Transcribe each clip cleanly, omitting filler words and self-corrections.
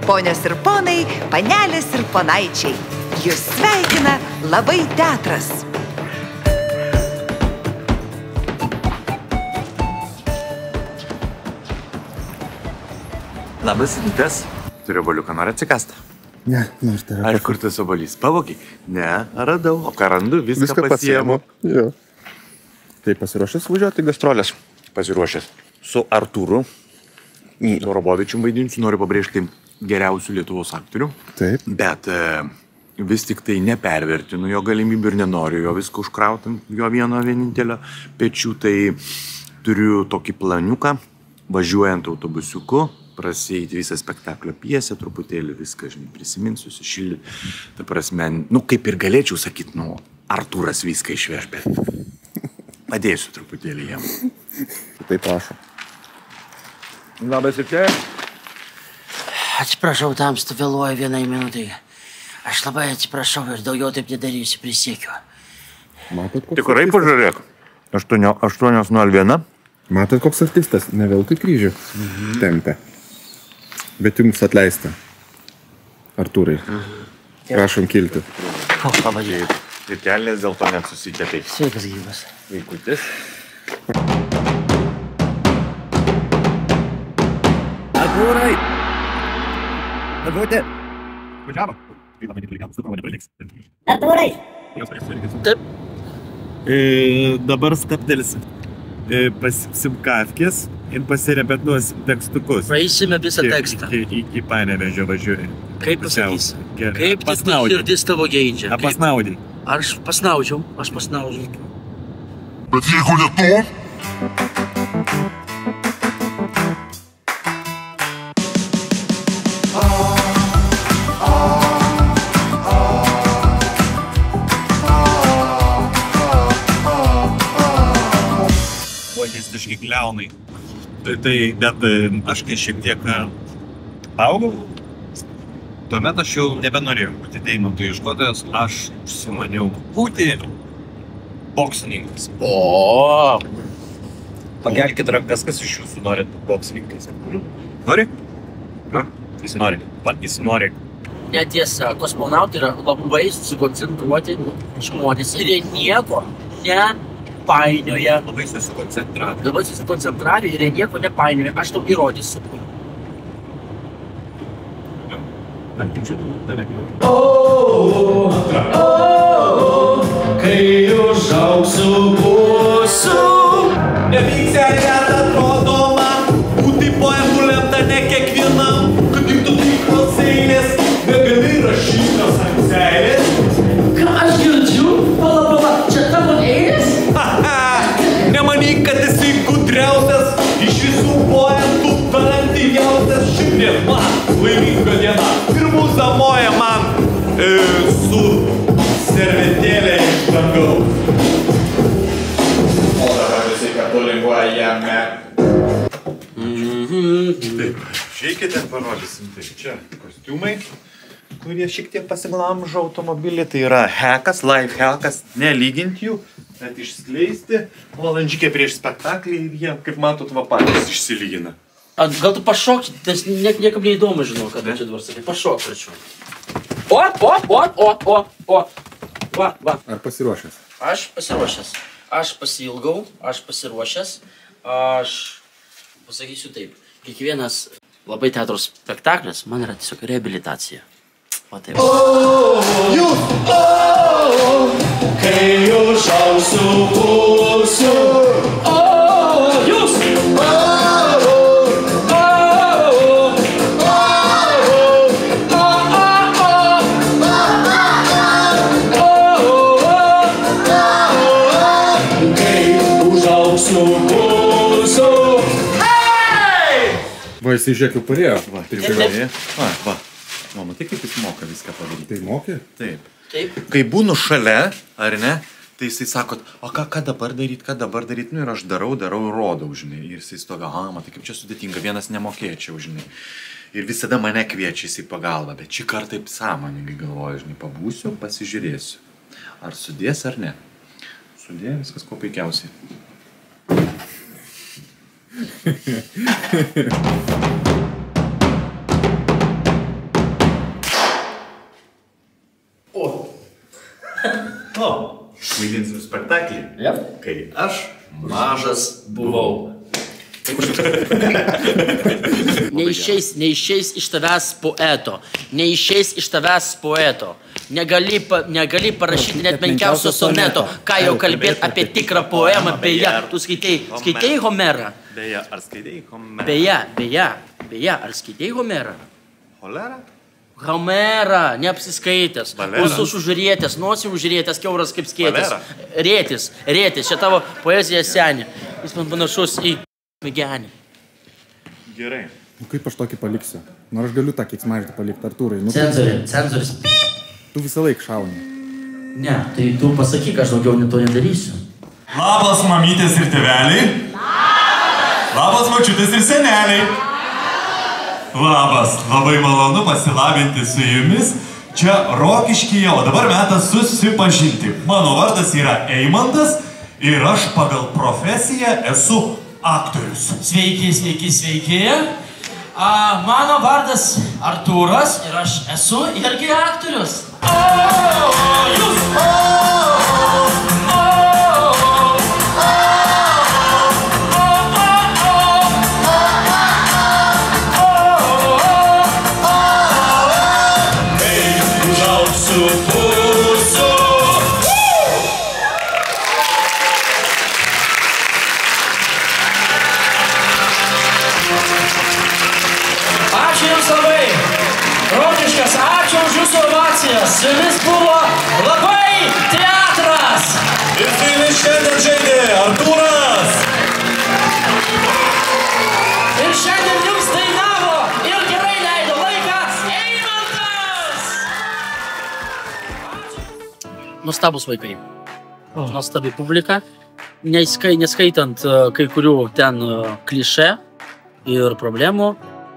Ponios ir ponai, panelės ir ponaičiai. Jūs sveikina Labai teatras. Labas rytas. Turiu obuoliuką, nori atsikąsti? Ne, nors tai yra. Ar kur tas obuolys? Pavogiai? Ne, radau. O ką randu, viską pasiėmu. Jo. Tai pasiruošęs važiuoti gastrolės? Pasiruošęs. Su Artūru Dorobovičium vaidinsiu, noriu pabrėžti geriausių Lietuvos aktorių. Taip. Bet vis tik tai nepervertinu jo galimybių ir nenoriu jo viską užkrauti jo vieno vienintelio pečių. Tai turiu tokį planiuką, važiuojant autobusiuku, prasieiti visą spektaklio pjesę, truputėlį viską, prisiminsiu, sušildyti. Ta prasme, kaip ir galėčiau sakyti, Artūras viską išveš, bet padėsiu truputėlį jam. Tai prašau. Labas ir čia. Atsiprašau, tamstu vėluoju vienai minutai. Aš labai atsiprašau ir daugiau taip nedarysiu, prisiekiu. Matot, koks Tikrai artistas? pažiūrėk. 8:01. Matot, koks artistas? Ne veltui kryžių tempia. Bet jums atleista. Artūrai. Prašom kilti. Pavadžiai. Ir kelnės dėl to net susitepė. Sveikas gyvas. Vaikutis. Artūrai! Artūrai! Artūrai! Taip. Dabar stabtelsim. Pasimsim kafkės ir pasirepetuosim tekstukus. Praeisime visą tekstą. Iki Panevėžio važiuoju. Kaip pasakysi? Gerai. Kaip tik Pasnaudžiu. širdis tavo geidžia? Pasnaudai. Aš pasnaudžiau. Bet jeigu ne tu, Vadistiški kliaunai. Bet aš kai šiek tiek augau, tuomet aš jau nebenorėjau būti deimantų ieškotojas, aš užsimaniau būti boksininkas. O. Pakelkit rankas, kas iš jūsų nori boksininkais. Nori? Jis nori. Jis nori. Netiesa, kosmonautai yra labai susikoncentruoti žmonės ir jie nieko nepainioja. Labai susikoncentravę. Dabar susikoncentravę ir jie nieko nepainioja. Aš tau įrodysiu. Kai užaugsiu būsiu, nevyksią net atrodo man, būti poemų lemta ne kiekvienam, kad diktų tikros eilės, negali rašytos ant seilės. Ką aš girdžiu? Pala, čia tavo eilės? Nemanyk, kad esi gudriausias, iš visų poetų talentingiausias. Šiandien man laiminga diena ir mūza moja man su servetėlė iš dangaus. O dabar visi kartu linguojame. Taip, žiūrėkite, parodysim. Tai čia kostiumai, kurie šiek tiek pasiglamžo automobilį. Tai yra hekas, life hekas, nelygint jų, bet išskleisti valandžikė prieš spektaklį ir jie, kaip matot, patys išsilygina. Gal tu pašokit, nes niekam neįdomu žinau, kad čia dabar sakai. Pašok, prašau. Va. Ar pasiruošęs? Aš pasiruošęs. Aš pasiilgau, aš pasiruošęs. Aš pasakysiu taip. Kiekvienas labai teatro spektaklis man yra tiesiog reabilitacija. Va taip. Kai užaugsiu būsiu. Va, jisai žiūrėk jau parėjo. Va. Matai, kaip jis moka viską padaryti. Tai mokė? Taip. Taip. Kai būnu šalia, ar ne, tai jisai sakot, o ką dabar daryt, ir aš darau ir rodau, žinai. Ir jisai stoga, matai, kaip čia sudėtinga, vienas nemokėčiau, žinai. Ir visada mane kviečia į pagalbą, bet šį kartą taip sąmoningai galvoju, žinai, pabūsiu, pasižiūrėsiu. Ar sudės ar ne? Sudė, viskas kuo puikiausiai. O, vaidinsiu spektaklį. Jep. Kai aš Mažas buvau. Neišeis iš tavęs poeto. Neišeis iš tavęs poeto. Negali parašyti net menkiausio soneto. Ką jau kalbėt apie tikrą poemą. Beje, tu skaitei Homerą? Beje, ar skaitei Homerą? Beje, ar skaitei Homerą? Holerą? Homerą, neapsiskaitęs. Valerą? Ausų užrietęs, nosį užrietęs, kiauras kaip skėtis. Valerą? Rėtis, čia tavo poezija senė. Jis man panašus į Migenį. Gerai. Nu kaip aš tokį paliksiu? Nu aš galiu tą keiksmaždį palikti, Artūrai. Nu, Cenzoris. tu visą laiką šauni. Ne, tai tu pasakyk, aš daugiau to nedarysiu. Labas mamytės ir tėveliai. Labas močiutės ir seneliai. Labas, labai malonu pasilabinti su jumis. Čia Rokiškyje, o dabar metas susipažinti. Mano vardas yra Eimantas ir aš pagal profesiją esu aktorius. Sveiki. Mano vardas Artūras ir aš esu irgi aktorius. Ačiū Jums labai. Rokiškas, ačiū už Jūsų ovacijas. Su Jumis buvo labai teatras. Ir su jumis šiandien žaidė Artūras. Ir šiandien Jums dainavo ir gerai leido laiką Eimantas. Nuostabus vaikai. Nuostabi publika. Neskaitant kai kurių ten klišė ir problemų,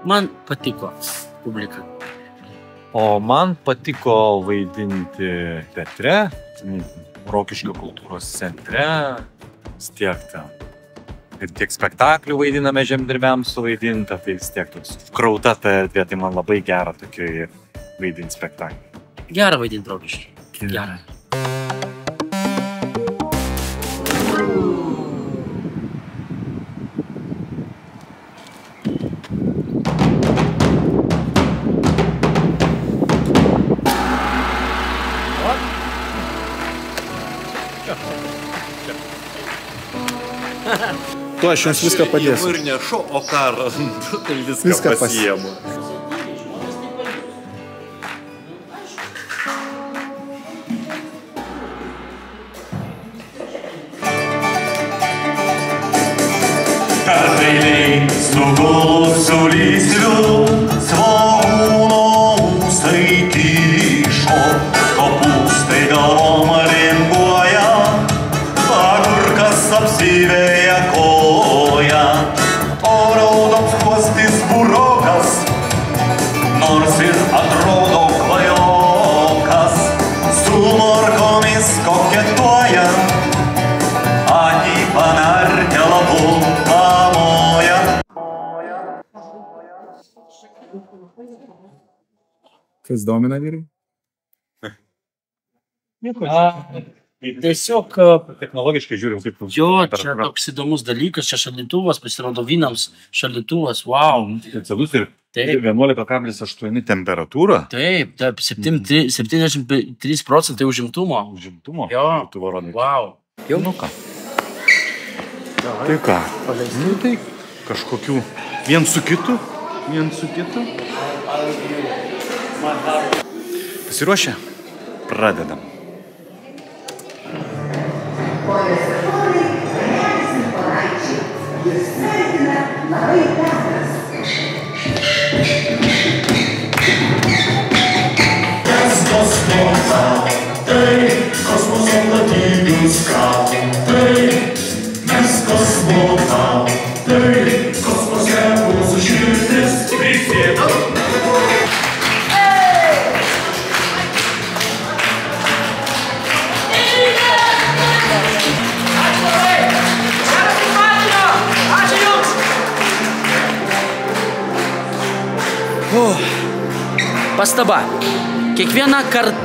man patiko publika. O man patiko vaidinti teatre, Rokiškio kultūros centre, tiek ten. Ir tiek spektaklių vaidiname žemdirbiams suvaidinta, tai vis tiek toks krauta ta erdvė, tai man labai gera tokiai vaidinti spektaklį. Gerą vaidinti Rokiškį. Gerą. Tu aš jums viską padėsiu. Ir nešu, o ką randu, tai viską pasiemu. Perdailiai sugulusių lysvių svogūno ūsai kyšo, kopūstai galvom ringuoja, agurkas apsiveja koją, o raudonskruostis burokas, nors ir atrodo kvajokas, su morkomis koketuoja, akį pamerkia labu pamoja. Kas domina, vyrai? Tiesiog, Technologiškai žiūrim, kaip... jo, čia toks įdomus dalykas, čia šaldytuvas, pasirodo vynams šaldytuvas, wow. Specialus ir Taip. 11,8 temperatūra. Taip, 73% užimtumo. Užimtumo. Jo, Lietuva rodo. wow. Jau nu ką. Tai ką? Nu tai kažkokių vien su kitu. Pasiruošę? Pradedam. Pastaba. Kiekvieną kartą...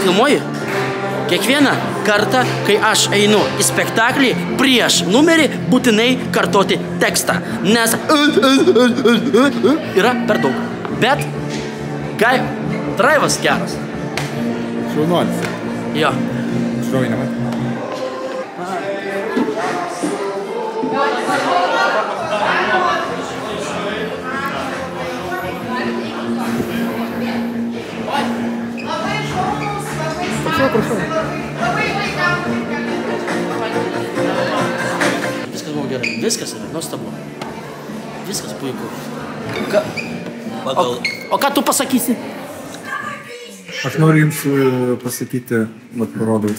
Filmuoji? Kiekvieną kartą, kai aš einu į spektaklį, prieš numerį būtinai kartoti tekstą, nes yra per daug. Bet draivas geras. Šaunuolis. Jo. Šaunuolis nematė. Viskas buvo gerai. Viskas yra nuostabu. Viskas puiku. O ką tu pasakysi? Aš noriu jums pasakyti, mat parodau,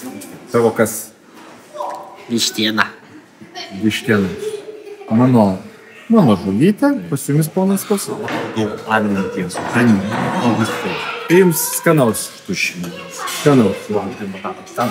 tavo kas Vištiena. vištiena. Mano žuvytė, pas jumis ponas kas? Aninties. Augustai. Ir jums skanaus tušinį. Skanaus. Tam